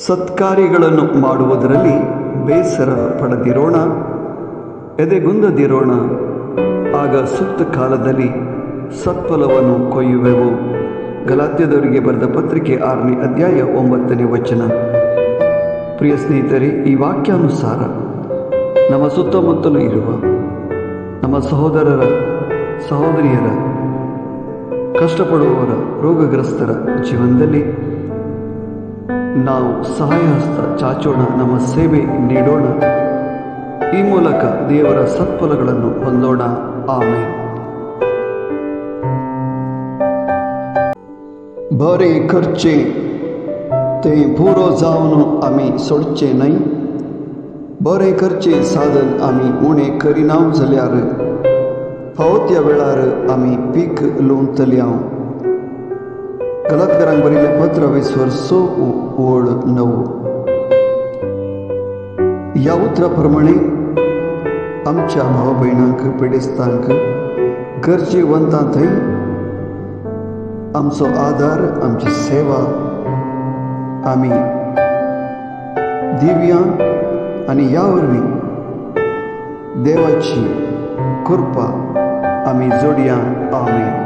ಸತ್ಕಾರ್ಯಗಳನ್ನು ಮಾಡುವುದರಲ್ಲಿ ಬೇಸರ ಪಡೆದಿರೋಣ, ಎದೆಗುಂದದಿರೋಣ. ಆಗ ಸೂಕ್ತ ಕಾಲದಲ್ಲಿ ಸತ್ಫಲವನ್ನು ಕೊಯ್ಯುವೆವು. ಗಲಾತ್ಯದವರಿಗೆ ಬರೆದ ಪತ್ರಿಕೆ 6ನೇ ಅಧ್ಯಾಯ 9ನೇ ವಚನ. ಪ್ರಿಯ ಸ್ನೇಹಿತರೆ, ಈ ವಾಕ್ಯಾನುಸಾರ ನಮ್ಮ ಸುತ್ತಮುತ್ತಲೂ ಇರುವ ನಮ್ಮ ಸಹೋದರರ ಸಹೋದರಿಯರ, ಕಷ್ಟಪಡುವವರ, ರೋಗಗ್ರಸ್ತರ ಜೀವನದಲ್ಲಿ ನಾವು ಸಹಾಯ ಹಸ್ತ ಚಾಚೋಣ, ನಮ್ಮ ಸೇವೆ ನೀಡೋಣ. ಈ ಮೂಲಕ ದೇವರ ಸತ್ಫಲಗಳನ್ನು ಹೊಂದೋಣ. ಆಮೆನ್. बरे खर्चे ते भूरो जावन आमी सोडचे नाही. बरे खर्चे साधन आमी उणे करिनाव जाल्यार फावो त्या वेळार आमी पीक लोंतल्या. गलातकारांक बरयलें पत्र 20:9. ह्या उतराप्रमाणे आमच्या भाव भयणांक, पिडेस्तांक, गरजेवंतां थंय आमचो आदार, आमची सेवा आमी दिवया आनी ह्या वरवीं देवाची कृपा आमी जोडया. आमेन.